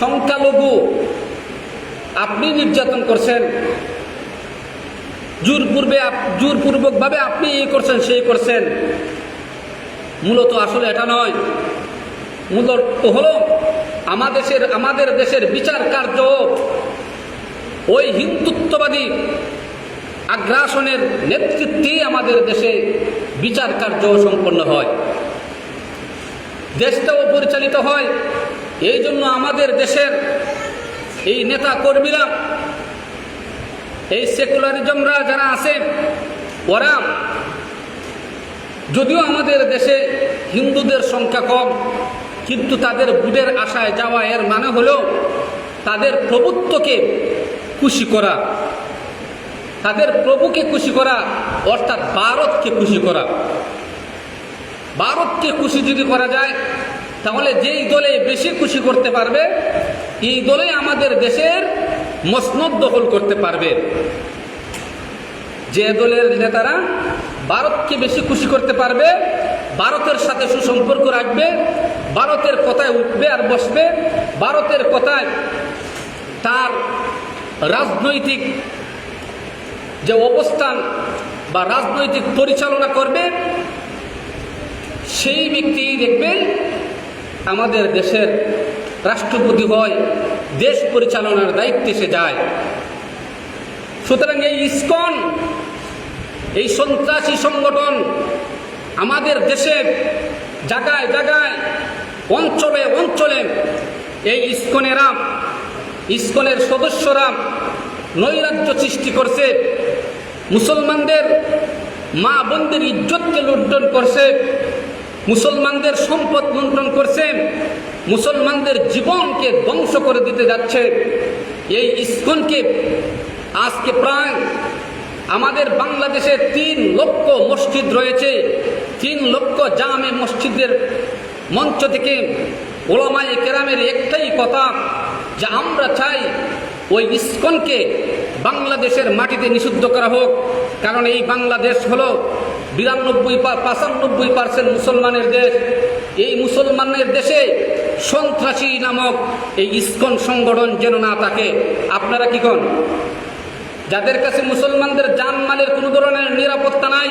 সংখ্যালঘু আপনি নির্যাতন করছেন, জোরপূর্বকভাবে আপনি এই করছেন সেই করছেন। মূলত আসলে এটা নয়, মূলত হলো আমাদের দেশের বিচার কার্য ওই হিন্দুত্ববাদী আগ্রাসনের নেতৃত্বেই আমাদের দেশে বিচার কার্য সম্পন্ন হয়, দেশটাও পরিচালিত হয়। এই জন্য আমাদের দেশের এই নেতা কর্মীরা, এই সেকুলারিজমরা যারা আছে, ওরা যদিও আমাদের দেশে হিন্দুদের সংখ্যা কম, কিন্তু তাদের বুটের আশায় যাওয়া এর মানে হলো তাদের প্রভুত্বকে খুশি করা, তাদের প্রভুকে খুশি করা, অর্থাৎ ভারতকে খুশি করা। ভারতকে খুশি যদি করা যায়, তাহলে যেই দলে বেশি খুশি করতে পারবে এই দলে আমাদের দেশের মসনদ দখল করতে পারবে। যে দলের নেতারা ভারতকে বেশি খুশি করতে পারবে, ভারতের সাথে সুসম্পর্ক রাখবে, ভারতের কথায় উঠবে আর বসবে, ভারতের কথায় তার রাজনৈতিক যে অবস্থান বা রাজনৈতিক পরিচালনা করবে, সেই ব্যক্তি দেখবেন আমাদের দেশের রাষ্ট্রপতি হয়, দেশ পরিচালনার দায়িত্বে সে যায়। সুতরাং এই ইসকন, এই সন্ত্রাসী সংগঠন আমাদের দেশে জায়গায় জায়গায়, অঞ্চলে অঞ্চলে এই ইসকনের সদস্যরা নৈরাজ্য সৃষ্টি করছে, মুসলমানদের মা বোনদের ইজ্জতকে লুণ্ঠন করছে, মুসলমানদের সম্পদ লুণ্ঠন করছে, মুসলমানদের জীবনকে ধ্বংস করে দিতে যাচ্ছে। এই ইসকনকে আজকে প্রায় আমাদের বাংলাদেশে 3 লক্ষ মসজিদ রয়েছে, 3 লক্ষ জামে মসজিদের মঞ্চ থেকে ওলামায়ে কেরামের একটাই কথা, যে আমরা চাই ওই ইসকনকে বাংলাদেশের মাটিতে নিষিদ্ধ করা হোক। কারণ এই বাংলাদেশ হলো 95% মুসলমানের দেশ। এই মুসলমানের দেশে সন্ত্রাসী নামক এই ইসকন সংগঠন যেন না থাকে। আপনারা কি কন? যাদের কাছে মুসলমানদের জানমালের কোনো ধরনের নিরাপত্তা নাই,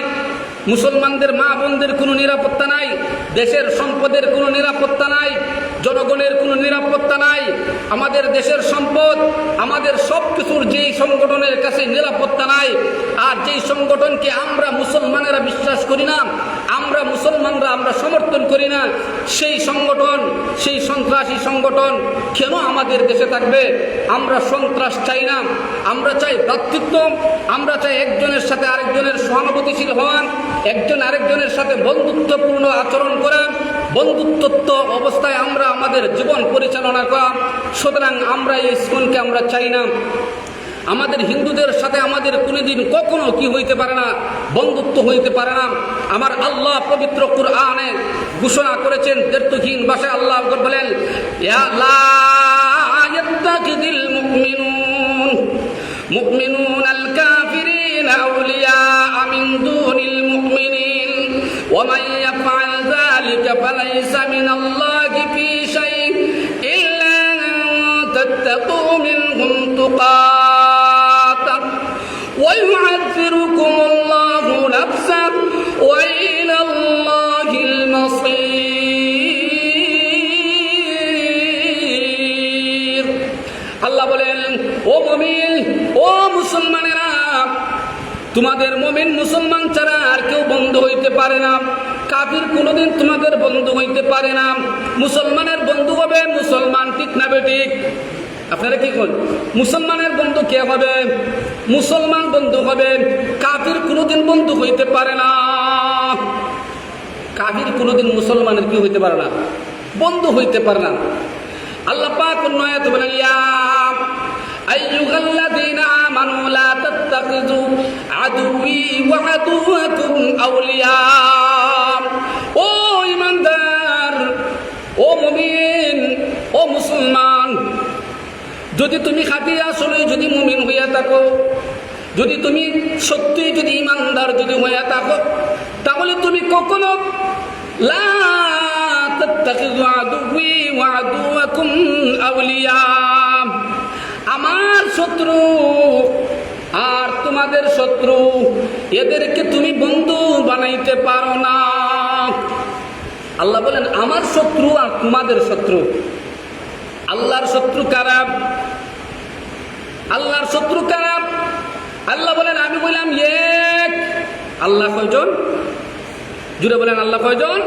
মুসলমানদের মা বোনদের কোনো নিরাপত্তা নাই, দেশের সম্পদের কোনো নিরাপত্তা নাই, জনগণের কোনো নিরাপত্তা নাই, আমাদের দেশের সম্পদ, আমাদের সব কিছুর যেই সংগঠনের কাছে নিরাপত্তা নাই, আর যেই সংগঠনকে আমরা মুসলমানেরা বিশ্বাস করি না, আমরা মুসলমানরা আমরা সমর্থন করি না, সেই সংগঠন, সেই সন্ত্রাসী সংগঠন কেন আমাদের দেশে থাকবে? আমরা সন্ত্রাস চাই না, আমরা চাই ভ্রাতৃত্ব, আমরা চাই একজনের সাথে আরেকজনের সহানুভূতিশীল হওয়ান, একজন আরেকজনের সাথে বন্ধুত্বপূর্ণ আচরণ করা, বন্ধুত্ব অবস্থায় আমরা আমাদের জীবন পরিচালনা করা। সুতরাং আমরা এই ইসকনকে আমরা চাই না। আমাদের হিন্দুদের সাথে আমাদের কোনোদিন কখনো কি হইতে পারে না, বন্ধুত্ব হইতে পারে না। আমার আল্লাহ পবিত্র কুরআনে ঘোষণা করেছেন, দ্ব্যর্থহীন ভাষায় আল্লাহ বলেন, লা ইয়াত্তাখিযুল মুমিনুনা আল কাফিরিনা আউলিয়া মিন দুনিল মুমিনিন ওয়া মান ইয়াফআল যালিকা ফালাইসা মিনাল্লাহি ফী শাইইন ইল্লা আন তাত্তাকু মিনহুম তুকাতা ওয়া ইউ'আযিরুকুমুল্লাহু নাফসাহু ওয়া ইলাল্লাহিল মাসীর। আল্লাহ বলেন, ও মুমিন, ও মুসলমানেরা, তোমাদের মুমিন মুসলমান ছাড়া আর কেউ বন্ধু হইতে পারে না। কাফির কোনোদিন তোমাদের বন্ধু হইতে পারে না। মুসলমানের বন্ধু হবে মুসলমান, ঠিক না বেঠিক? আপনারা কি করেন? মুসলমানের বন্ধু কে হবে? মুসলমান বন্ধু হবে। কাফির কোনোদিন বন্ধু হইতে পারে না। কাফির কোনোদিন মুসলমানের কি হইতে পারে না? বন্ধু হইতে পারে না। আল্লাহ পাক অন্য আয়াতে বলেন, ইয়া আইয়ুহাল্লাযীনা আমানু লা তাত্তাখিযু আদুওয়ি ওয়া আদুওয়াকুম আউলিয়া। ও ঈমানদার, ও মুমিন, ও মুসলমান, যদি তুমি খাঁটি আসলে যদি মুমিন হইয়া থাকো, যদি তুমি সত্যি যদি ঈমানদার যদি হইয়া থাকো, তাহলে তুমি কখনো লা তাত্তাখিযু আদুওয়ি ওয়া আদুওয়াকুম আউলিয়া, শত্রু আর তোমাদের শত্রু, এদেরকে তুমি বন্ধু বানাইতে পারো না। আল্লাহ বলেন আমার শত্রু আর তোমাদের শত্রু। আল্লাহর শত্রু কারা? আল্লাহর শত্রু কারা? আল্লাহ বলেন আমি বললাম এক। আল্লাহ কয়জন? জুড়ে বলেন আল্লাহ কয়জন?